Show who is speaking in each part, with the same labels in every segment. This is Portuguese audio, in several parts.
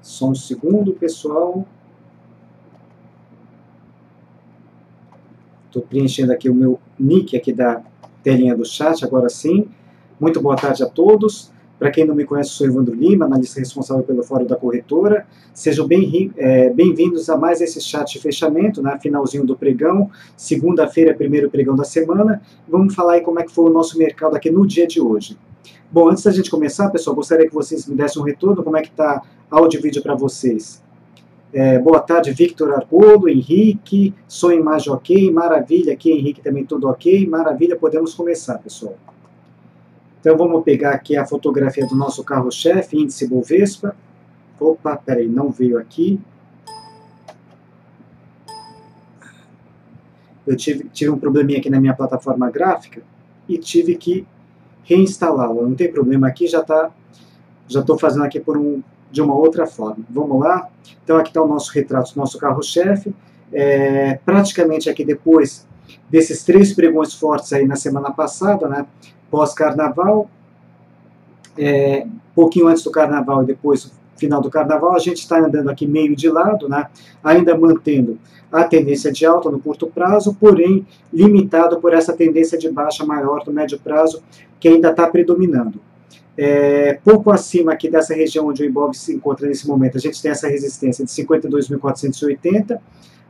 Speaker 1: Só um segundo, pessoal. Estou preenchendo aqui o meu nick aqui da telinha do chat, agora sim. Muito boa tarde a todos. Para quem não me conhece, sou Evandro Lima, analista responsável pelo Fórum da Corretora. Sejam bem-vindos a mais esse chat de fechamento, né, finalzinho do pregão. Segunda-feira, primeiro pregão da semana. Vamos falar aí como é que foi o nosso mercado aqui no dia de hoje. Bom, antes da gente começar, pessoal, gostaria que vocês me dessem um retorno, como é que está áudio e vídeo para vocês. Boa tarde, Victor Argolo, Henrique, som e imagem ok, maravilha, aqui Henrique também tudo ok, maravilha, podemos começar, pessoal. Então vamos pegar aqui a fotografia do nosso carro-chefe, índice Bovespa. Opa, peraí, não veio aqui. Eu tive um probleminha aqui na minha plataforma gráfica e tive que reinstalá-la. Não tem problema aqui, já estou fazendo aqui de uma outra forma. Vamos lá? Então aqui está o nosso retrato do nosso carro-chefe. Praticamente aqui depois desses 3 pregões fortes aí na semana passada, né, pós-carnaval, pouquinho antes do carnaval e depois final do carnaval, a gente está andando aqui meio de lado, né, ainda mantendo a tendência de alta no curto prazo, porém limitado por essa tendência de baixa maior no médio prazo, que ainda está predominando. Pouco acima aqui dessa região onde o Ibov se encontra nesse momento, a gente tem essa resistência de 52.480,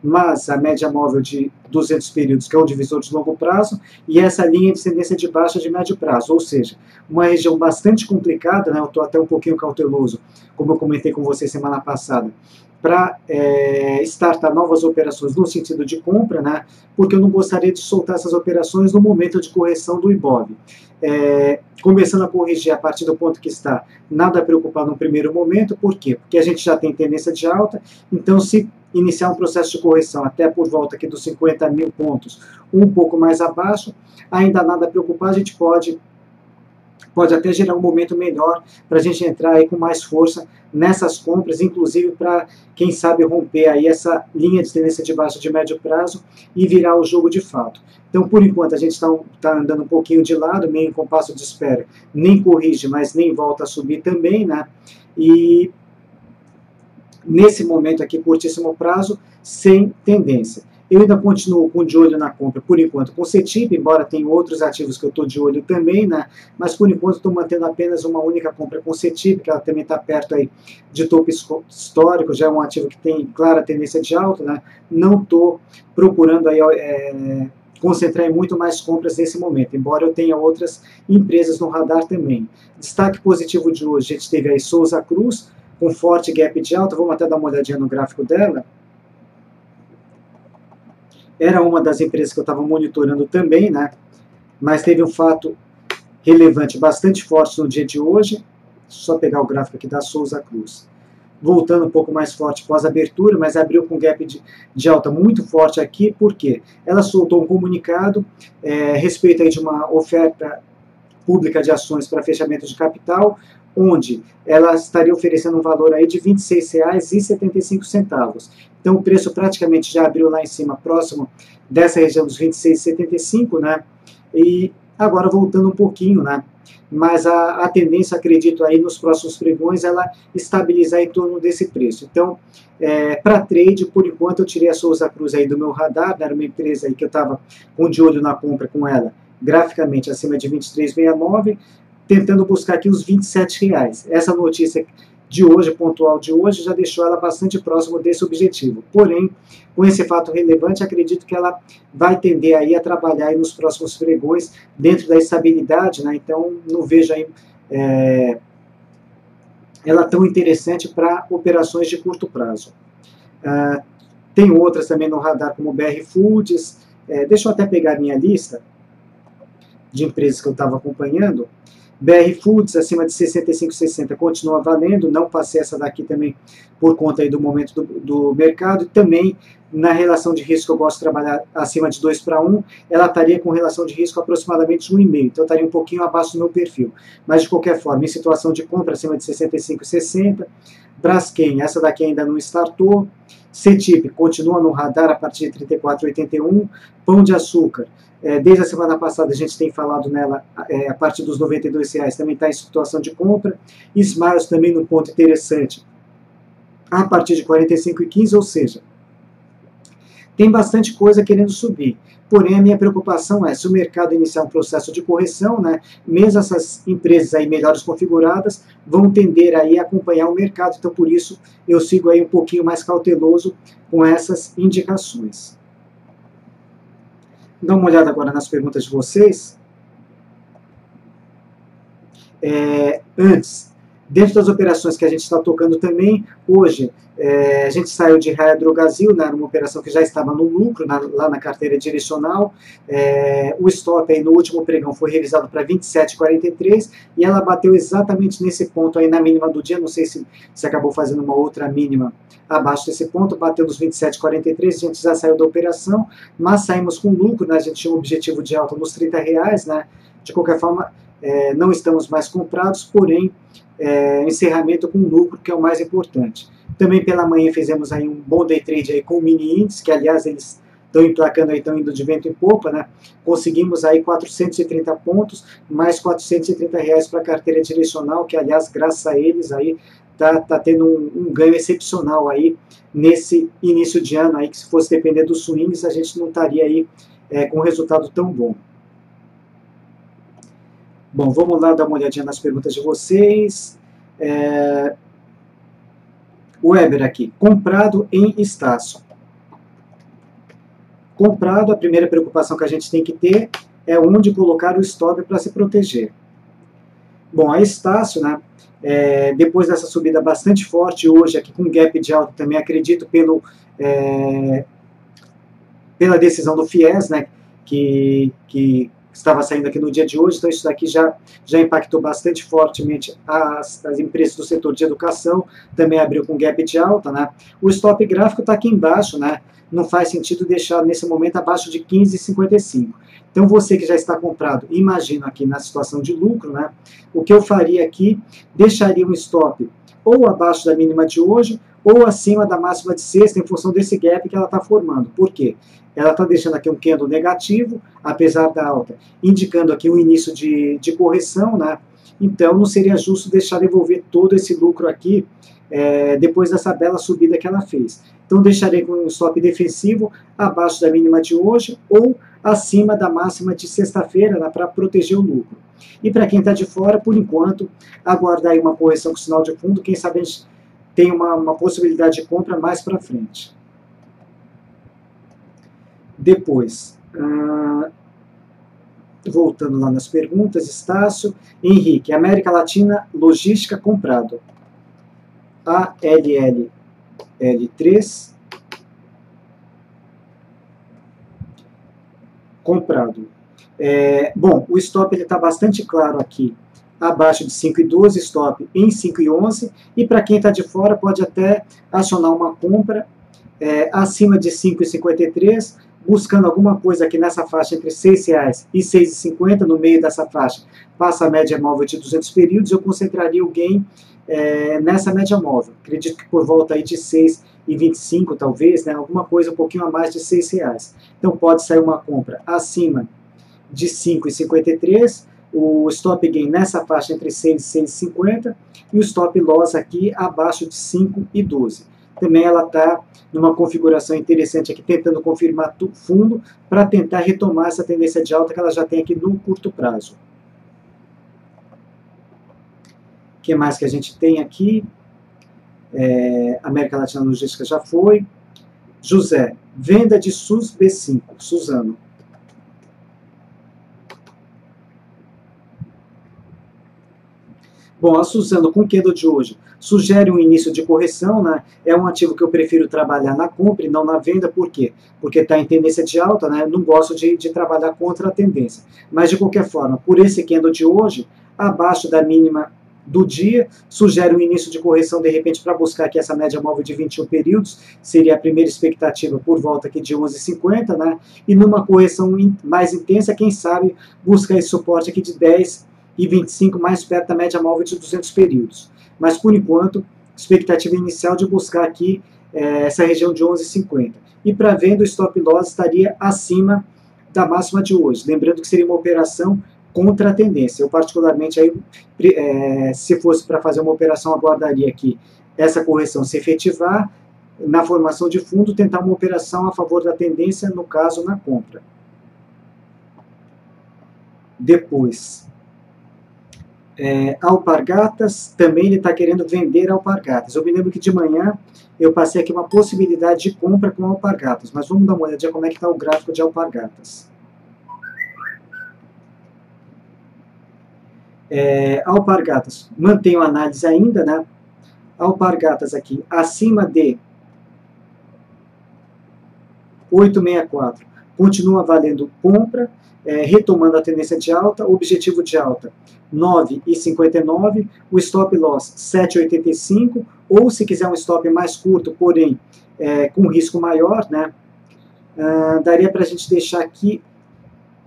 Speaker 1: mas a média móvel de 200 períodos, que é o divisor de longo prazo, e essa linha de tendência de baixa de médio prazo, ou seja, uma região bastante complicada, né, eu estou até um pouquinho cauteloso, como eu comentei com vocês semana passada, para startar novas operações no sentido de compra, né, porque eu não gostaria de soltar essas operações no momento de correção do Ibov. Começando a corrigir a partir do ponto que está, nada a preocupar no primeiro momento, por quê? Porque a gente já tem tendência de alta, então se iniciar um processo de correção até por volta aqui dos 50 mil pontos, um pouco mais abaixo, ainda nada a preocupar, a gente pode até gerar um momento melhor para a gente entrar aí com mais força nessas compras, inclusive para, quem sabe, romper aí essa linha de tendência de baixa de médio prazo e virar o jogo de fato. Então, por enquanto, a gente está andando um pouquinho de lado, meio em compasso de espera, nem corrige, mas nem volta a subir também, né? E nesse momento aqui, curtíssimo prazo, sem tendência. Eu ainda continuo de olho na compra, por enquanto, com CETIP, embora tenha outros ativos que eu estou de olho também, né? Mas por enquanto estou mantendo apenas uma única compra com CETIP, que ela também está perto aí de topo histórico, já é um ativo que tem clara tendência de alta, né? Não estou procurando aí concentrar em muito mais compras nesse momento, embora eu tenha outras empresas no radar também. Destaque positivo de hoje, a gente teve aí Souza Cruz, com forte gap de alta, vamos até dar uma olhadinha no gráfico dela. Era uma das empresas que eu estava monitorando também, né? Mas teve um fato relevante bastante forte no dia de hoje. Só pegar o gráfico aqui da Souza Cruz. Voltando um pouco mais forte pós-abertura, mas abriu com gap de alta muito forte aqui, por quê? Ela soltou um comunicado a respeito aí de uma oferta pública de ações para fechamento de capital, onde ela estaria oferecendo um valor aí de R$ 26,75. Então o preço praticamente já abriu lá em cima, próximo dessa região dos R$ 26,75, né? E agora voltando um pouquinho, né? Mas a tendência, acredito aí, nos próximos pregões, ela estabilizar em torno desse preço. Então, para trade, por enquanto, eu tirei a Souza Cruz aí do meu radar, era uma empresa aí que eu estava de olho na compra com ela, graficamente acima de 23,69, tentando buscar aqui os R$ 27. Essa notícia de hoje, pontual de hoje, já deixou ela bastante próximo desse objetivo. Porém, com esse fato relevante, acredito que ela vai tender aí a trabalhar aí nos próximos pregões dentro da estabilidade, né? Então não vejo aí ela tão interessante para operações de curto prazo. Tem outras também no radar, como BR Foods. Deixa eu até pegar a minha lista de empresas que eu estava acompanhando. BR Foods acima de 65,60 continua valendo, não passei essa daqui também por conta aí do momento do mercado, e também na relação de risco eu gosto de trabalhar acima de 2:1, ela estaria com relação de risco aproximadamente 1,5, então estaria um pouquinho abaixo do meu perfil, mas de qualquer forma, em situação de compra acima de 65,60, Braskem, essa daqui ainda não startou, CETIP continua no radar a partir de 34,81, Pão de Açúcar, desde a semana passada a gente tem falado nela a partir dos R$ 92, também está em situação de compra. Smiles também num ponto interessante, a partir de 45,15, ou seja, tem bastante coisa querendo subir. Porém, a minha preocupação é, se o mercado iniciar um processo de correção, né, mesmo essas empresas aí melhores configuradas vão tender aí a acompanhar o mercado. Então, por isso, eu sigo aí um pouquinho mais cauteloso com essas indicações. Dá uma olhada agora nas perguntas de vocês. Antes, dentro das operações que a gente está tocando também, hoje a gente saiu de Raia Drogasil, né, numa operação que já estava no lucro, lá na carteira direcional. O stop aí no último pregão foi revisado para 27,43 e ela bateu exatamente nesse ponto aí na mínima do dia. Não sei se acabou fazendo uma outra mínima abaixo desse ponto, bateu nos 27,43, a gente já saiu da operação, mas saímos com lucro, né, a gente tinha um objetivo de alta nos R$30, né, de qualquer forma não estamos mais comprados, porém encerramento com lucro, que é o mais importante. Também pela manhã fizemos aí um bom day trade aí com o mini índice, que aliás eles estão emplacando aí, estão indo de vento em popa, né? Conseguimos aí 430 pontos, mais R$430 para a carteira direcional, que aliás, graças a eles aí, tá tendo um ganho excepcional aí nesse início de ano aí, que se fosse depender dos swings, a gente não estaria aí com um resultado tão bom. Bom, vamos lá dar uma olhadinha nas perguntas de vocês. Weber aqui, comprado em Estácio. Comprado, a primeira preocupação que a gente tem que ter é onde colocar o stop para se proteger. Bom, a Estácio, né, depois dessa subida bastante forte hoje, aqui com gap de alta também, acredito pela decisão do FIES, né, que estava saindo aqui no dia de hoje, então isso daqui já impactou bastante fortemente as empresas do setor de educação, também abriu com gap de alta, né? O stop gráfico está aqui embaixo, né? Não faz sentido deixar nesse momento abaixo de 15,55. Então você que já está comprado, imagino aqui na situação de lucro, né? O que eu faria aqui, deixaria um stop ou abaixo da mínima de hoje, ou acima da máxima de sexta, em função desse gap que ela está formando. Por quê? Ela está deixando aqui um candle negativo, apesar da alta, indicando aqui um início de correção, né? Então não seria justo deixar devolver todo esse lucro aqui depois dessa bela subida que ela fez. Então deixarei com um stop defensivo abaixo da mínima de hoje ou acima da máxima de sexta-feira, né, para proteger o lucro. E para quem está de fora, por enquanto, aguardar aí uma correção com sinal de fundo, quem sabe a gente tem uma possibilidade de compra mais para frente. Depois, voltando lá nas perguntas, Estácio, Henrique, América Latina, logística comprado. ALLL3, comprado. Bom, o stop está bastante claro aqui, abaixo de 5,12, stop em 5,11, e para quem está de fora pode até acionar uma compra acima de 5,53, buscando alguma coisa aqui nessa faixa entre R$6 e R$6,50, no meio dessa faixa passa a média móvel de 200 períodos, eu concentraria o gain nessa média móvel, acredito que por volta aí de 6,25 talvez, né, alguma coisa um pouquinho a mais de R$6. Então pode sair uma compra acima de 5,53, o stop gain nessa faixa entre 6 e 6,50 e o stop loss aqui abaixo de 5,12. Também ela está numa configuração interessante aqui, tentando confirmar fundo para tentar retomar essa tendência de alta que ela já tem aqui no curto prazo. O que mais que a gente tem aqui? América Latina Logística já foi. José, venda de SUS B5, Suzano. Bom, a Suzano, com o candle de hoje, sugere um início de correção, né? É um ativo que eu prefiro trabalhar na compra e não na venda, por quê? Porque está em tendência de alta, né? Não gosto de trabalhar contra a tendência. Mas, de qualquer forma, por esse candle de hoje, abaixo da mínima do dia, sugere um início de correção, de repente, para buscar aqui essa média móvel de 21 períodos, seria a primeira expectativa por volta aqui de 11,50, né? E numa correção mais intensa, quem sabe, buscar esse suporte aqui de 10,25, mais perto da média móvel de 200 períodos. Mas, por enquanto, expectativa inicial de buscar aqui essa região de 11,50. E para venda, o stop loss estaria acima da máxima de hoje. Lembrando que seria uma operação contra a tendência. Eu, particularmente, aí, se fosse para fazer uma operação, aguardaria aqui essa correção se efetivar, na formação de fundo, tentar uma operação a favor da tendência, no caso, na compra. Depois, Alpargatas, também ele está querendo vender Alpargatas. Eu me lembro que de manhã eu passei aqui uma possibilidade de compra com Alpargatas, mas vamos dar uma olhadinha como é que está o gráfico de Alpargatas. Alpargatas, mantenho a análise ainda, né? Alpargatas aqui, acima de 8,64, continua valendo compra, retomando a tendência de alta, objetivo de alta 9,59, o stop loss 7,85, ou se quiser um stop mais curto, porém com risco maior, né, daria para a gente deixar aqui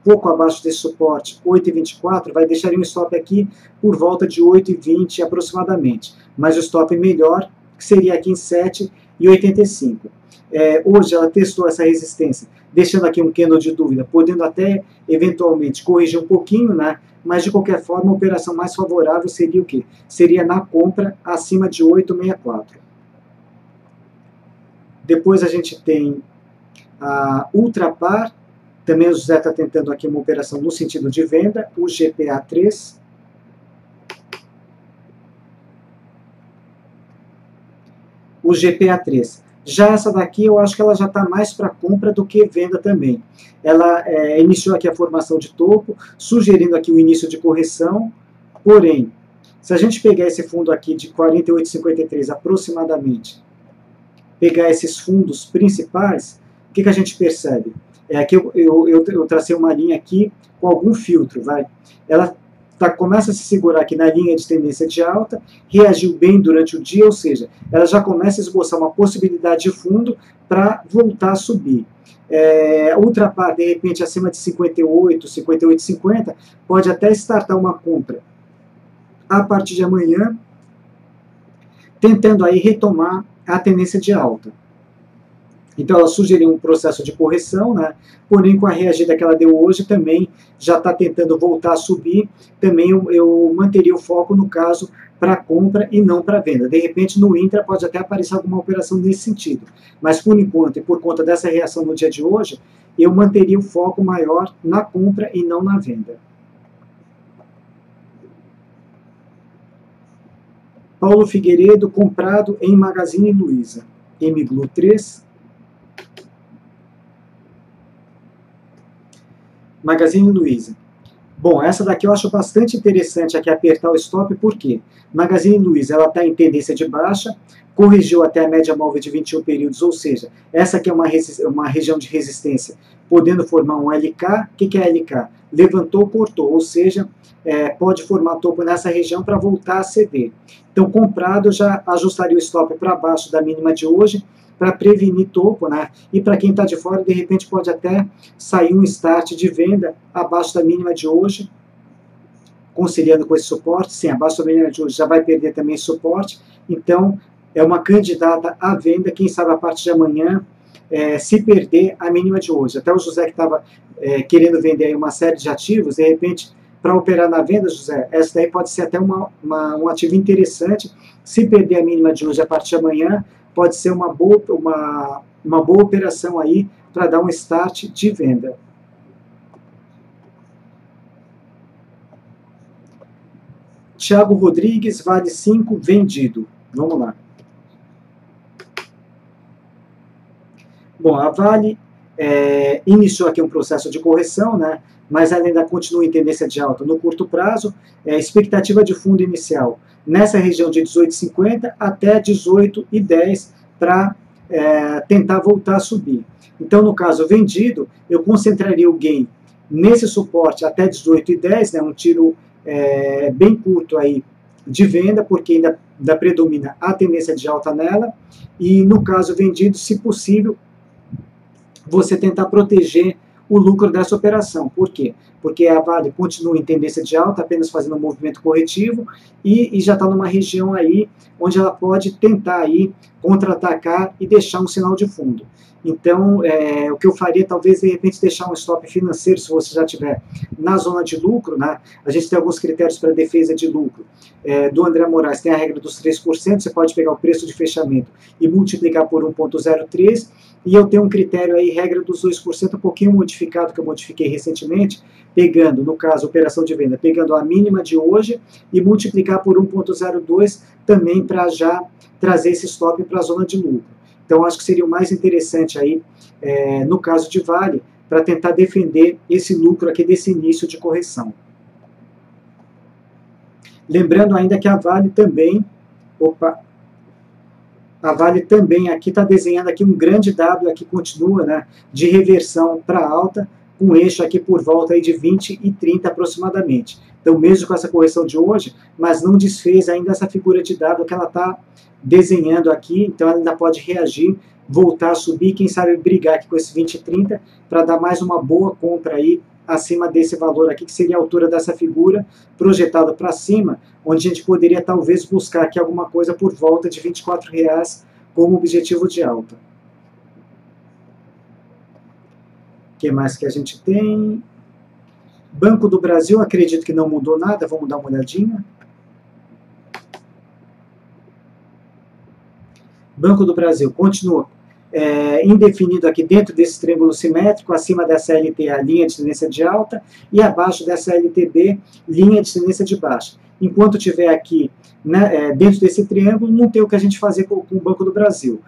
Speaker 1: pouco abaixo desse suporte, 8,24, vai deixar um stop aqui por volta de 8,20 aproximadamente, mas o stop melhor, que seria aqui em 7,85. Hoje ela testou essa resistência, deixando aqui um candle de dúvida, podendo até eventualmente corrigir um pouquinho, né? Mas de qualquer forma a operação mais favorável seria o quê? Seria na compra acima de 8,64. Depois a gente tem a Ultrapar, também o José está tentando aqui uma operação no sentido de venda, o GPA3. O GPA3. Já essa daqui, eu acho que ela já está mais para compra do que venda também. Ela iniciou aqui a formação de topo, sugerindo aqui o início de correção, porém, se a gente pegar esse fundo aqui de 48,53 aproximadamente, pegar esses fundos principais, o que a gente percebe? Aqui eu tracei uma linha aqui com algum filtro, vai. Ela começa a se segurar aqui na linha de tendência de alta, reagiu bem durante o dia, ou seja, ela já começa a esboçar uma possibilidade de fundo para voltar a subir. Ultrapar, de repente, acima de 58, 58,50, pode até startar uma compra a partir de amanhã, tentando aí retomar a tendência de alta. Então ela sugeriu um processo de correção, né? Porém com a reagida que ela deu hoje também já está tentando voltar a subir, também eu manteria o foco no caso para compra e não para venda. De repente no intra pode até aparecer alguma operação nesse sentido, mas por enquanto e por conta dessa reação no dia de hoje, eu manteria o foco maior na compra e não na venda. Paulo Figueiredo, comprado em Magazine Luiza, MGLU 3. Magazine Luiza. Bom, essa daqui eu acho bastante interessante aqui apertar o stop, por quê? Magazine Luiza, ela está em tendência de baixa, corrigiu até a média móvel de 21 períodos, ou seja, essa aqui é uma região de resistência, podendo formar um LK. O que é LK? Levantou, cortou, ou seja, pode formar topo nessa região para voltar a ceder. Então, comprado, já ajustaria o stop para baixo da mínima de hoje, para prevenir topo, né? E para quem está de fora, de repente pode até sair um start de venda abaixo da mínima de hoje, conciliando com esse suporte. Sim, abaixo da mínima de hoje já vai perder também esse suporte, então é uma candidata à venda, quem sabe a partir de amanhã, se perder a mínima de hoje. Até o José que estava querendo vender aí uma série de ativos, de repente, para operar na venda, José, essa daí pode ser até um ativo interessante. Se perder a mínima de hoje a partir de amanhã, pode ser uma boa operação aí para dar um start de venda. Thiago Rodrigues, Vale 5, vendido. Vamos lá. Bom, a Vale iniciou aqui um processo de correção, né? Mas ela ainda continua em tendência de alta no curto prazo. Expectativa de fundo inicial nessa região de 18,50 até 18,10 para tentar voltar a subir. Então, no caso vendido, eu concentraria o gain nesse suporte até 18,10, né, um tiro bem curto aí de venda, porque ainda predomina a tendência de alta nela, e no caso vendido, se possível, você tentar proteger o lucro dessa operação. Por quê? porque a Vale continua em tendência de alta, apenas fazendo um movimento corretivo, e já está numa região aí onde ela pode tentar aí contra-atacar e deixar um sinal de fundo. Então, o que eu faria, talvez, de repente, deixar um stop financeiro, se você já estiver na zona de lucro, né? A gente tem alguns critérios para defesa de lucro. Do André Moraes, tem a regra dos 3%, você pode pegar o preço de fechamento e multiplicar por 1,03, e eu tenho um critério aí, regra dos 2%, um pouquinho modificado, que eu modifiquei recentemente, pegando, no caso, operação de venda, pegando a mínima de hoje e multiplicar por 1,02 também para já trazer esse stop para a zona de lucro. Então, acho que seria o mais interessante aí, no caso de Vale, para tentar defender esse lucro aqui desse início de correção. Lembrando ainda que a Vale também, a Vale também aqui está desenhando aqui um grande W, aqui continua, né, de reversão para alta, com eixo aqui por volta aí de 20 e 30 aproximadamente. Então, mesmo com essa correção de hoje, mas não desfez ainda essa figura de W que ela está desenhando aqui, então ela ainda pode reagir, voltar a subir, quem sabe brigar aqui com esse 20 e 30 para dar mais uma boa compra aí acima desse valor aqui, que seria a altura dessa figura projetada para cima, onde a gente poderia talvez buscar aqui alguma coisa por volta de R$ 24,00 como objetivo de alta. O que mais que a gente tem? Banco do Brasil, acredito que não mudou nada, vamos dar uma olhadinha. Banco do Brasil continua indefinido aqui dentro desse triângulo simétrico, acima dessa LTA, linha de tendência de alta, e abaixo dessa LTB, linha de tendência de baixa. Enquanto tiver aqui, né, dentro desse triângulo, não tem o que a gente fazer com o Banco do Brasil.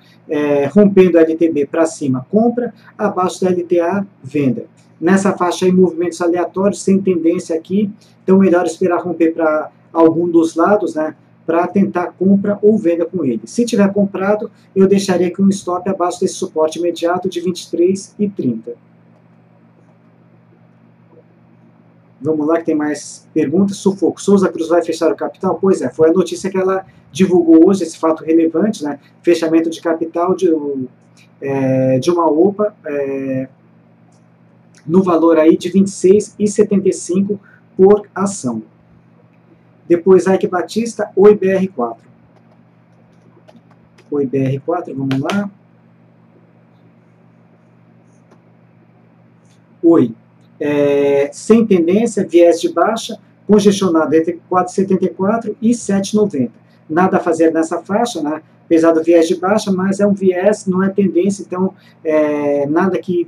Speaker 1: Rompendo a LTB para cima, compra, abaixo da LTA, venda. Nessa faixa aí, movimentos aleatórios, sem tendência aqui, então melhor esperar romper para algum dos lados, né, para tentar compra ou venda com ele. Se tiver comprado, eu deixaria aqui um stop abaixo desse suporte imediato de 23,30. Vamos lá que tem mais perguntas. Sufoco. Souza Cruz vai fechar o capital? Pois é, foi a notícia que ela divulgou hoje, esse fato relevante, né? Fechamento de capital de uma OPA no valor aí de R$ 26,75 por ação. Depois, Ike Batista, Oi BR4. Oi BR4, vamos lá. Oi. Sem tendência, viés de baixa, congestionado entre 4,74 e 7,90. Nada a fazer nessa faixa, né? Apesar do viés de baixa, mas é um viés, não é tendência, então nada que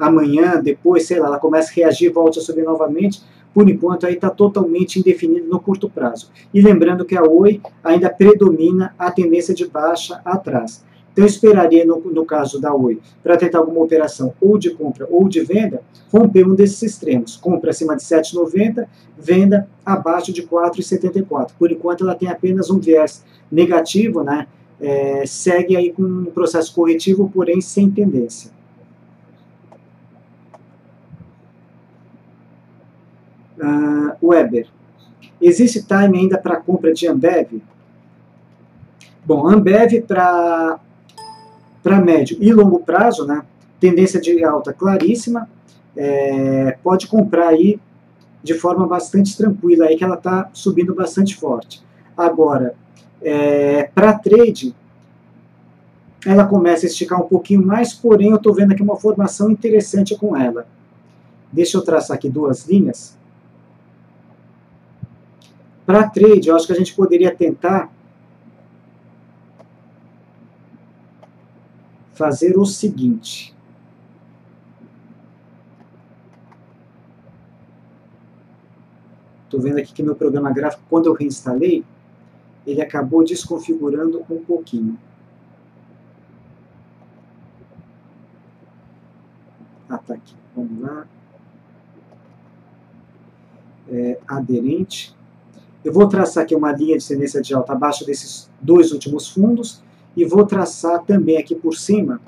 Speaker 1: amanhã, depois, sei lá, ela comece a reagir, volte a subir novamente. Por enquanto, aí está totalmente indefinido no curto prazo. E lembrando que a Oi ainda predomina a tendência de baixa atrás. Então, eu esperaria, no caso da Oi, para tentar alguma operação ou de compra ou de venda, romper um desses extremos. Compra acima de 7,90, venda abaixo de 4,74. Por enquanto, ela tem apenas um viés negativo, né? Segue aí com um processo corretivo, porém sem tendência. Weber. Existe time ainda para compra de Ambev? Bom, Ambev para médio e longo prazo, né? Tendência de alta claríssima, pode comprar aí de forma bastante tranquila, aí que ela está subindo bastante forte. Agora, para trade, ela começa a esticar um pouquinho mais, porém eu estou vendo aqui uma formação interessante com ela. Deixa eu traçar aqui duas linhas. Para trade, eu acho que a gente poderia tentar fazer o seguinte. Estou vendo aqui que meu programa gráfico, quando eu reinstalei, ele acabou desconfigurando um pouquinho. Tá aqui. Vamos lá. Aderente. Eu vou traçar aqui uma linha de tendência de alta abaixo desses dois últimos fundos e vou traçar também aqui por cima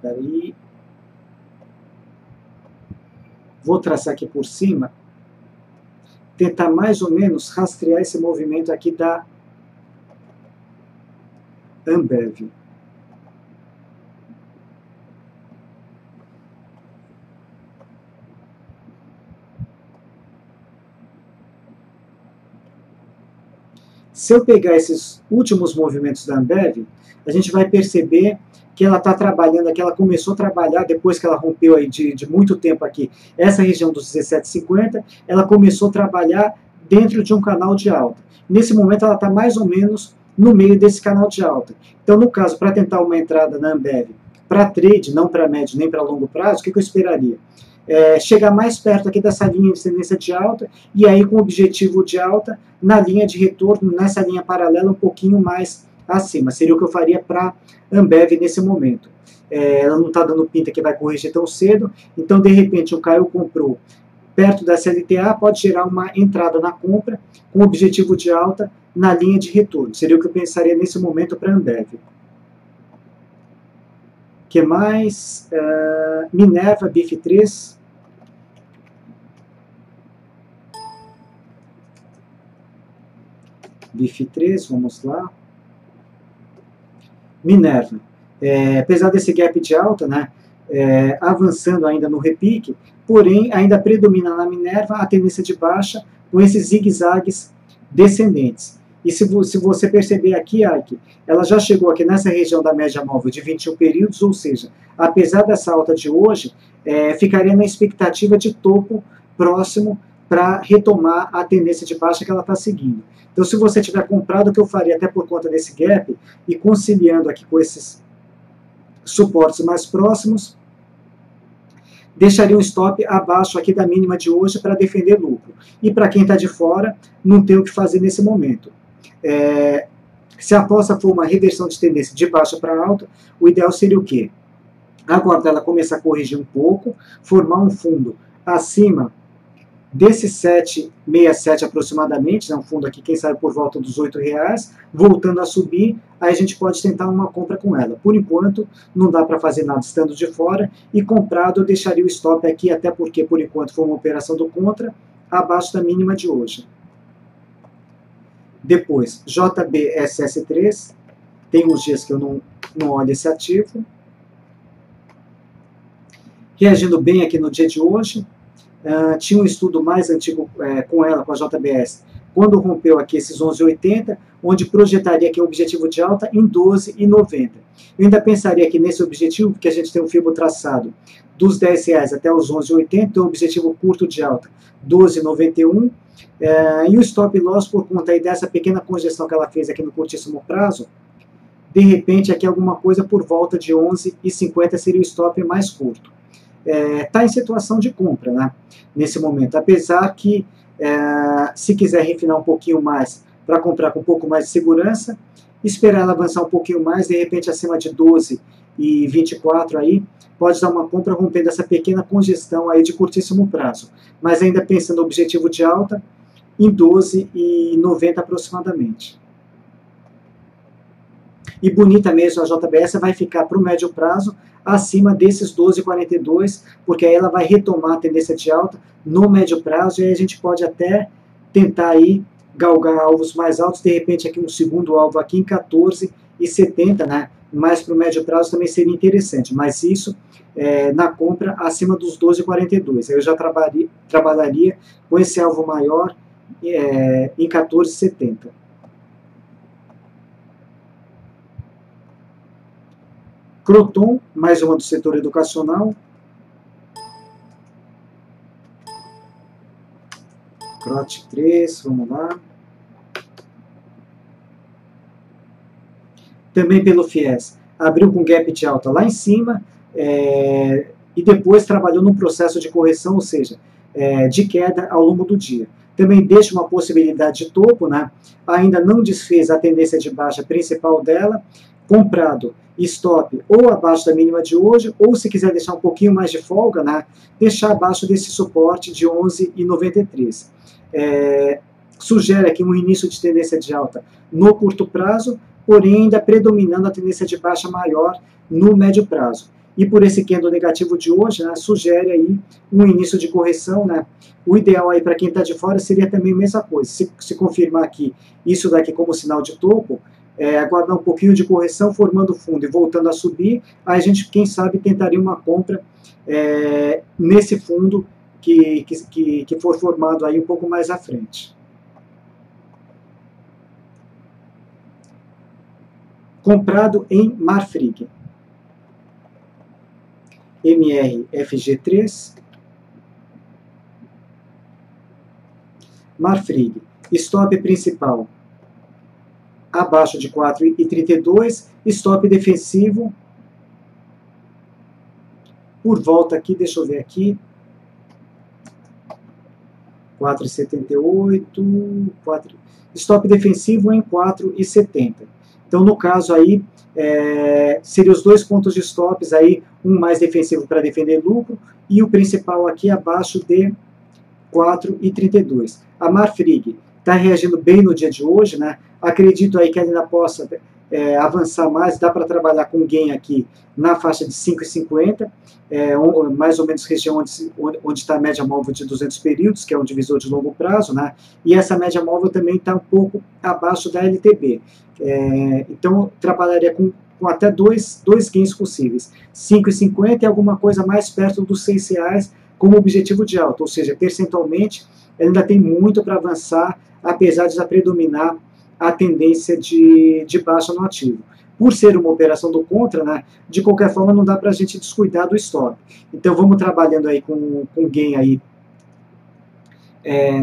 Speaker 1: Peraí. Vou traçar aqui por cima, tentar mais ou menos rastrear esse movimento aqui Ambev. Se eu pegar esses últimos movimentos da Ambev, a gente vai perceber que ela está trabalhando, que ela começou a trabalhar depois que ela rompeu aí de muito tempo aqui, essa região dos 17,50, ela começou a trabalhar dentro de um canal de alta. Nesse momento ela está mais ou menos no meio desse canal de alta. Então, no caso, para tentar uma entrada na Ambev, para trade, não para médio nem para longo prazo, o que eu esperaria? Chegar mais perto aqui dessa linha de tendência de alta, e aí com o objetivo de alta na linha de retorno, nessa linha paralela um pouquinho mais acima. Seria o que eu faria para Ambev nesse momento. Ela não está dando pinta que vai corrigir tão cedo, então de repente o Caio comprou perto da CLTA, pode gerar uma entrada na compra com objetivo de alta na linha de retorno. Seria o que eu pensaria nesse momento para Ambev. O que mais? Minerva, BIF3. BIF3, vamos lá. Minerva. Apesar desse gap de alta, né, avançando ainda no repique, porém ainda predomina na Minerva a tendência de baixa com esses zigue-zagues descendentes. E se você perceber aqui, Ike, ela já chegou aqui nessa região da média móvel de 21 períodos, ou seja, apesar dessa alta de hoje, ficaria na expectativa de topo próximo para retomar a tendência de baixa que ela está seguindo. Então, se você tiver comprado, o que eu faria até por conta desse gap, e conciliando aqui com esses suportes mais próximos, deixaria um stop abaixo aqui da mínima de hoje para defender lucro. E para quem está de fora, não tem o que fazer nesse momento. Se a aposta for uma reversão de tendência de baixa para alta, o ideal seria o quê? Aguardar ela começar a corrigir um pouco, formar um fundo acima desse 7,67 aproximadamente, né, um fundo aqui, quem sabe por volta dos R$8, voltando a subir, aí a gente pode tentar uma compra com ela. Por enquanto, não dá para fazer nada estando de fora, e comprado eu deixaria o stop aqui, até porque por enquanto foi uma operação do contra, abaixo da mínima de hoje. Depois, JBSS3, tem uns dias que eu não olho esse ativo. Reagindo bem aqui no dia de hoje, tinha um estudo mais antigo com ela, com a JBS, quando rompeu aqui esses 11,80, onde projetaria aqui um objetivo de alta em 12,90. Eu ainda pensaria que nesse objetivo, porque a gente tem um fibo traçado dos R$10 até os 11,80, então um objetivo curto de alta, 12,91, e o stop loss por conta aí dessa pequena congestão que ela fez aqui no curtíssimo prazo, de repente aqui alguma coisa por volta de 11,50 seria o stop mais curto. Está em situação de compra, né, nesse momento, apesar que se quiser refinar um pouquinho mais para comprar com um pouco mais de segurança, esperar ela avançar um pouquinho mais, de repente acima de 12,24 aí, pode dar uma compra rompendo essa pequena congestão aí de curtíssimo prazo, mas ainda pensando no objetivo de alta em 12,90 aproximadamente. E bonita mesmo a JBS vai ficar para o médio prazo acima desses 12,42, porque aí ela vai retomar a tendência de alta no médio prazo, e aí a gente pode até tentar aí galgar alvos mais altos, de repente aqui um segundo alvo aqui em 14,70, né? Mas para o médio prazo também seria interessante, mas isso na compra acima dos 12,42. Aí eu já trabalharia com esse alvo maior em 14,70. Croton, mais uma do setor educacional. CROT 3, vamos lá. Também pelo FIES, abriu com gap de alta lá em cima, e depois trabalhou num processo de correção, ou seja, de queda ao longo do dia. Também deixa uma possibilidade de topo, né? Ainda não desfez a tendência de baixa principal dela, comprado stop ou abaixo da mínima de hoje, ou se quiser deixar um pouquinho mais de folga, né, deixar abaixo desse suporte de 11,93. Sugere aqui um início de tendência de alta no curto prazo, porém ainda predominando a tendência de baixa maior no médio prazo. E por esse candle negativo de hoje, né, sugere aí um início de correção, né? O ideal aí para quem está de fora seria também a mesma coisa. Se confirmar aqui isso daqui como sinal de topo, aguardar um pouquinho de correção, formando fundo e voltando a subir, aí a gente, quem sabe, tentaria uma compra nesse fundo que for formado aí um pouco mais à frente. Comprado em Marfrig. MRFG3. Marfrig. Stop principal abaixo de 4,32. Stop defensivo por volta aqui, deixa eu ver aqui, 4,78, stop defensivo em 4,70. Então, no caso aí, seriam os dois pontos de stops aí, um mais defensivo para defender lucro e o principal aqui abaixo de 4,32. A Marfrig está reagindo bem no dia de hoje, né? Acredito aí que ela ainda possa avançar mais, dá para trabalhar com gain aqui na faixa de 5,50, mais ou menos região onde está a média móvel de 200 períodos, que é um divisor de longo prazo, né? E essa média móvel também está um pouco abaixo da LTB. Então, trabalharia com até dois gains possíveis, 5,50 e alguma coisa mais perto dos R$6 como objetivo de alta, ou seja, percentualmente, ela ainda tem muito para avançar, apesar de já predominar a tendência de baixa no ativo. Por ser uma operação do contra, né, de qualquer forma não dá para a gente descuidar do stop. Então vamos trabalhando aí com gain aí,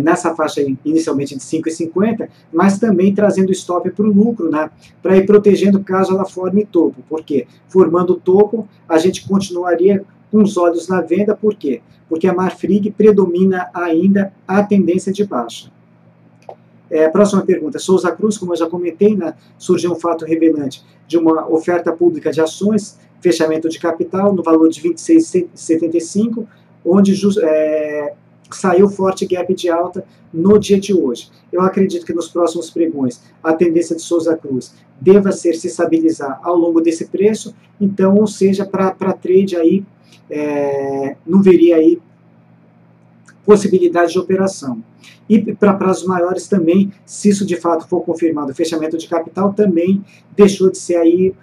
Speaker 1: nessa faixa aí, inicialmente de 5,50, mas também trazendo stop para o lucro, né, para ir protegendo caso ela forme topo. Por quê? Formando topo, a gente continuaria com os olhos na venda, por quê? Porque a Marfrig predomina ainda a tendência de baixa. Próxima pergunta. Souza Cruz, como eu já comentei, né, surgiu um fato revelante de uma oferta pública de ações, fechamento de capital no valor de R$ 26,75, onde saiu forte gap de alta no dia de hoje. Eu acredito que nos próximos pregões a tendência de Souza Cruz deva ser se estabilizar ao longo desse preço, então, ou seja, para trade aí, não veria aí possibilidade de operação. E para prazos maiores também, se isso de fato for confirmado, o fechamento de capital também deixou de ser aí,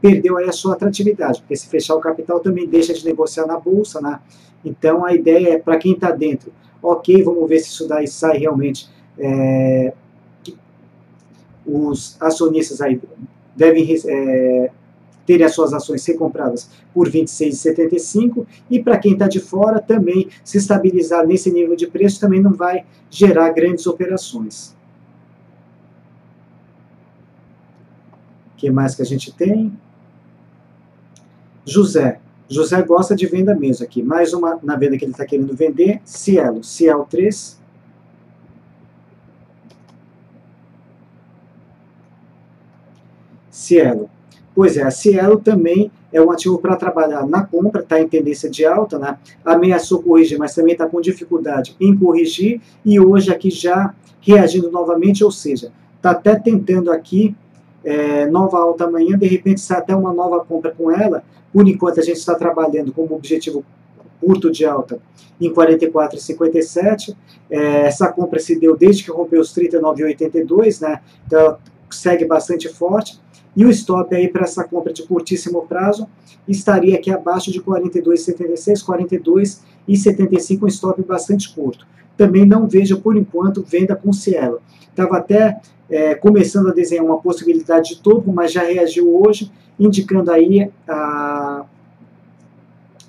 Speaker 1: perdeu aí a sua atratividade, porque se fechar o capital também deixa de negociar na bolsa, né? Então a ideia é, para quem está dentro, ok, vamos ver se isso daí sai realmente, os acionistas aí devem terem as suas ações ser compradas por R$ 26,75, e para quem está de fora também se estabilizar nesse nível de preço também não vai gerar grandes operações. O que mais que a gente tem? José gosta de venda mesmo aqui, mais uma na venda que ele está querendo vender, Cielo 3, Cielo. Pois é, a Cielo também é um ativo para trabalhar na compra, está em tendência de alta, né? Ameaçou corrigir, mas também está com dificuldade em corrigir, e hoje aqui já reagindo novamente, ou seja, está até tentando aqui nova alta amanhã, de repente sai até uma nova compra com ela. Por enquanto a gente está trabalhando como objetivo curto de alta em 44,57, essa compra se deu desde que rompeu os 39,82, né? Então ela segue bastante forte. E o stop aí para essa compra de curtíssimo prazo estaria aqui abaixo de 42,76, 42,75, um stop bastante curto. Também não vejo, por enquanto, venda com Cielo. Estava até começando a desenhar uma possibilidade de topo, mas já reagiu hoje, indicando aí a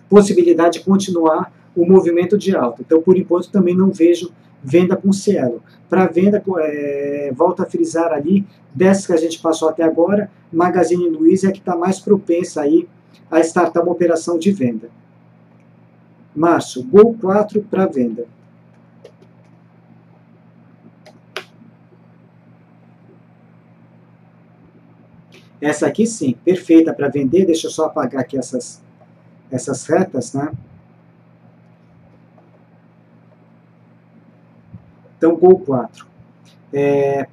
Speaker 1: possibilidade de continuar o movimento de alta. Então, por enquanto, também não vejo venda com Cielo. Para venda, volto a frisar ali, dessas que a gente passou até agora, Magazine Luiza é que está mais propensa aí a startar uma operação de venda. Márcio, Gol 4 para venda. Essa aqui sim, perfeita para vender. Deixa eu só apagar aqui essas retas, né? Então, Gol 4.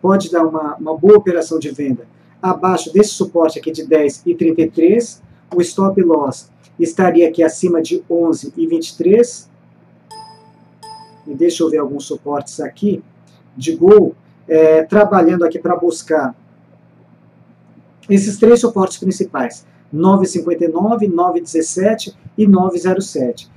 Speaker 1: Pode dar uma boa operação de venda abaixo desse suporte aqui de 10,33. O stop loss estaria aqui acima de 11,23. E deixa eu ver alguns suportes aqui de Gol, trabalhando aqui para buscar esses três suportes principais, 9,59, 9,17 e 9,07.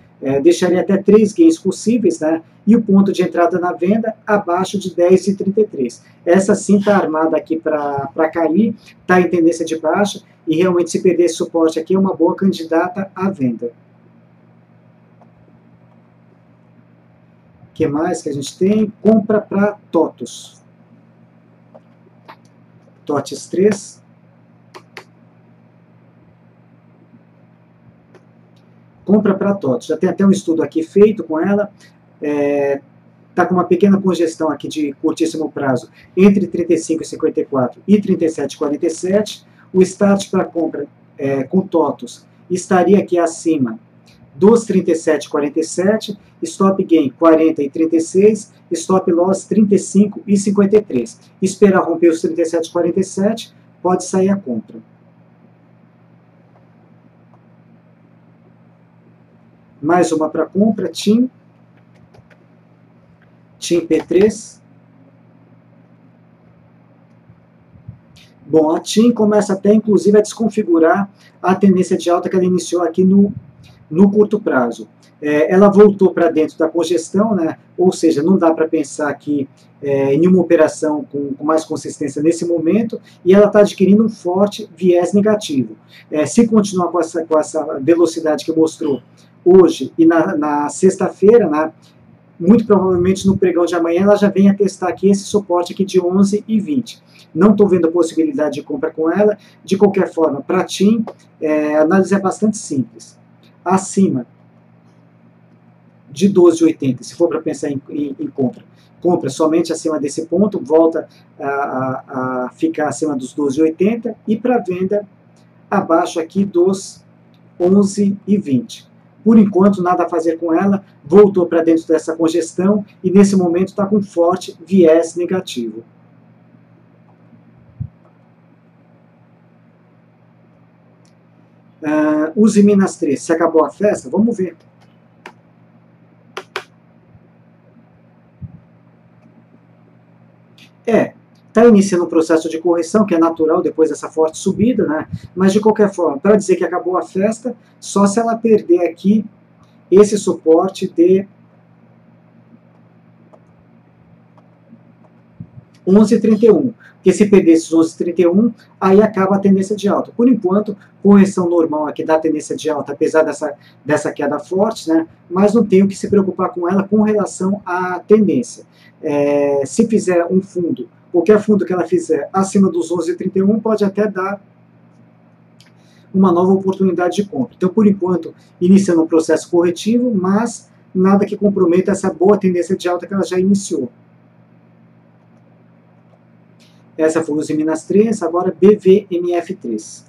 Speaker 1: Deixaria até 3 gains possíveis, né? E o ponto de entrada na venda abaixo de 10,33. Essa sim está armada aqui para cair, está em tendência de baixa, e realmente se perder esse suporte aqui é uma boa candidata à venda. O que mais que a gente tem? Compra para TOTUS. TOTUS 3. Compra para TOTUS. Já tem até um estudo aqui feito com ela. Está com uma pequena congestão aqui de curtíssimo prazo entre 35,54 e 37,47. O start para compra com TOTUS estaria aqui acima dos 37,47, stop gain 40,36, stop loss 35,53. Esperar romper os 37,47, pode sair a compra. Mais uma para compra, TIM P3. Bom, a TIM começa até inclusive a desconfigurar a tendência de alta que ela iniciou aqui no curto prazo. Ela voltou para dentro da congestão, né? Ou seja, não dá para pensar aqui em uma operação com mais consistência nesse momento, e ela está adquirindo um forte viés negativo. Se continuar com essa velocidade que mostrou hoje e na sexta-feira, né, muito provavelmente no pregão de amanhã ela já venha testar aqui esse suporte aqui de 11,20. Não estou vendo a possibilidade de compra com ela. De qualquer forma, para a TIM, a análise é bastante simples. Acima de 12,80, se for para pensar em compra somente acima desse ponto, volta a ficar acima dos 12,80, e para venda abaixo aqui dos 11,20. Por enquanto, nada a fazer com ela, voltou para dentro dessa congestão e nesse momento está com forte viés negativo. Use Minas 3, se acabou a festa? Vamos ver. Está iniciando um processo de correção, que é natural depois dessa forte subida, né? Mas de qualquer forma, para dizer que acabou a festa, só se ela perder aqui esse suporte de 11,31. Porque se perder esses 11,31, aí acaba a tendência de alta. Por enquanto, correção normal aqui da tendência de alta, apesar dessa queda forte, né? Mas não tenho que se preocupar com ela com relação à tendência. Se fizer um fundo, qualquer fundo que ela fizer acima dos 11,31, pode até dar uma nova oportunidade de compra. Então, por enquanto, iniciando um processo corretivo, mas nada que comprometa essa boa tendência de alta que ela já iniciou. Essa foi o Minas 3, agora BVMF3.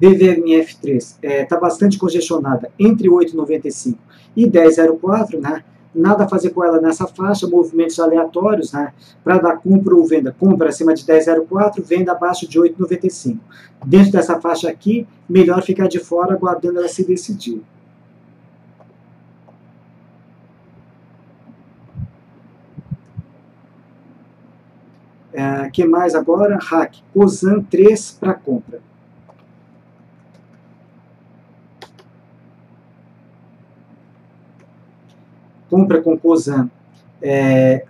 Speaker 1: BVMF3 está bastante congestionada entre 8,95 e 10,04, né? Nada a fazer com ela nessa faixa, movimentos aleatórios, né? Para dar compra ou venda. Compra acima de 10,04, venda abaixo de 8,95. Dentro dessa faixa aqui, melhor ficar de fora, aguardando ela se decidir. Que mais agora? RAC, COSAN 3 para compra. Compra com COSAN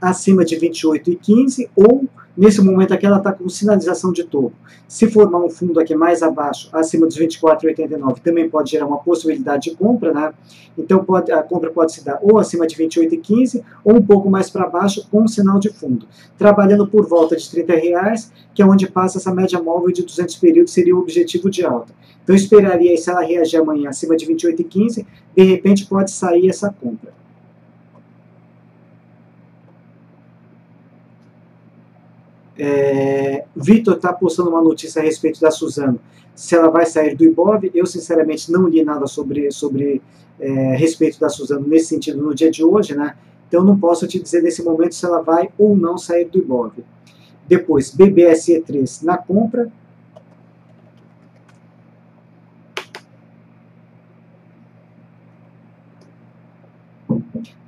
Speaker 1: acima de 28,15, ou nesse momento aqui ela está com sinalização de topo. Se formar um fundo aqui mais abaixo, acima dos 24,89, também pode gerar uma possibilidade de compra, né? Então a compra pode se dar ou acima de 28,15 ou um pouco mais para baixo com um sinal de fundo. Trabalhando por volta de R$30, que é onde passa essa média móvel de 200 períodos, seria o objetivo de alta. Então esperaria, se ela reagir amanhã acima de 28,15, de repente pode sair essa compra. Vitor está postando uma notícia a respeito da Suzano, se ela vai sair do Ibov. Eu sinceramente não li nada sobre respeito da Suzano nesse sentido no dia de hoje, né? Então não posso te dizer nesse momento se ela vai ou não sair do Ibov. Depois, BBSE3 na compra.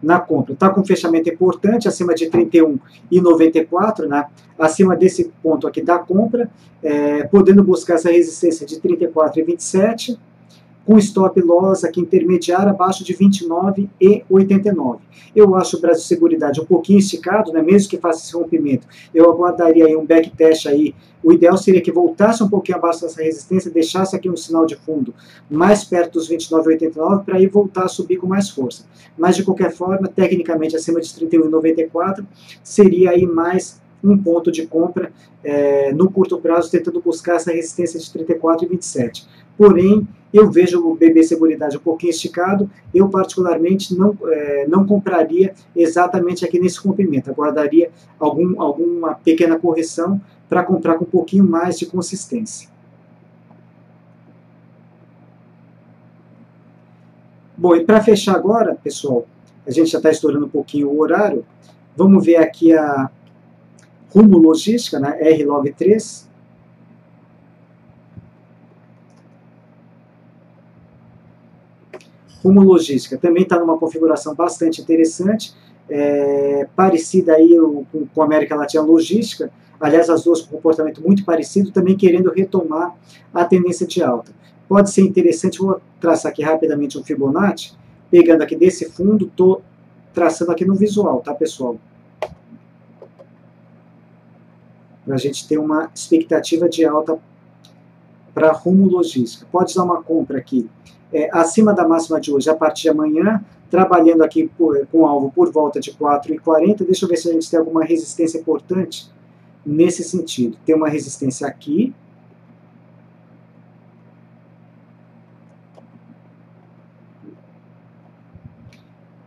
Speaker 1: na compra. Está com fechamento importante, acima de 31,94, né? Acima desse ponto aqui da compra, podendo buscar essa resistência de 34,27, com stop loss aqui intermediário abaixo de 29,89. Eu acho o Brasil Seguridade um pouquinho esticado, né? Mesmo que faça esse rompimento, eu aguardaria aí um backtest aí. O ideal seria que voltasse um pouquinho abaixo dessa resistência, deixasse aqui um sinal de fundo mais perto dos 29,89 para aí voltar a subir com mais força. Mas de qualquer forma, tecnicamente acima de 31,94 seria aí mais um ponto de compra no curto prazo, tentando buscar essa resistência de 34,27. Porém, eu vejo o BB Seguridade um pouquinho esticado, eu particularmente não compraria exatamente aqui nesse rompimento, aguardaria alguma pequena correção para comprar com um pouquinho mais de consistência. Bom, e para fechar agora, pessoal, a gente já está estourando um pouquinho o horário, vamos ver aqui a Rumo Logística, né, RLOG3. Rumo Logística também está numa configuração bastante interessante, parecida aí com a América Latina Logística, aliás, as duas com comportamento muito parecido, também querendo retomar a tendência de alta. Pode ser interessante, vou traçar aqui rapidamente um Fibonacci, pegando aqui desse fundo, estou traçando aqui no visual, tá, pessoal? Para a gente ter uma expectativa de alta para Rumo Logística. Pode usar uma compra aqui acima da máxima de hoje, a partir de amanhã, trabalhando aqui com alvo por volta de 4,40. Deixa eu ver se a gente tem alguma resistência importante nesse sentido. Tem uma resistência aqui,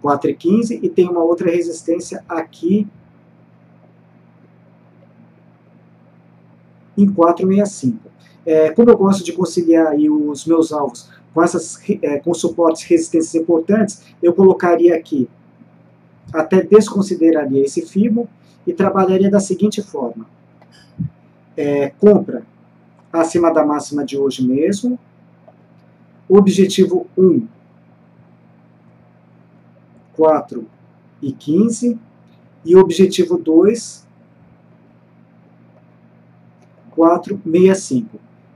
Speaker 1: (4,15) e tem uma outra resistência aqui em 4,65. Como eu gosto de conciliar aí os meus alvos com suportes e resistências importantes, eu colocaria aqui, até desconsideraria esse Fibo e trabalharia da seguinte forma. Compra acima da máxima de hoje mesmo, objetivo 1, 4,15 e objetivo 2, 4,65.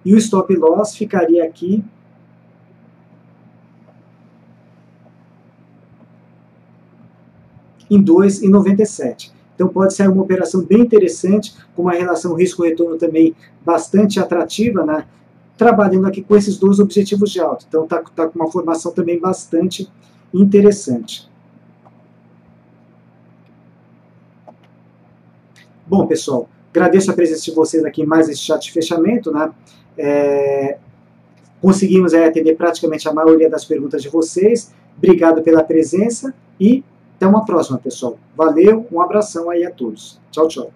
Speaker 1: E o stop loss ficaria aqui em 2,97. Então pode ser uma operação bem interessante, com uma relação risco-retorno também bastante atrativa, né? Trabalhando aqui com esses dois objetivos de alta. Então está com uma formação também bastante interessante. Bom, pessoal, agradeço a presença de vocês aqui em mais esse chat de fechamento, né? Conseguimos atender praticamente a maioria das perguntas de vocês. Obrigado pela presença e até uma próxima, pessoal. Valeu, um abração aí a todos. Tchau, tchau.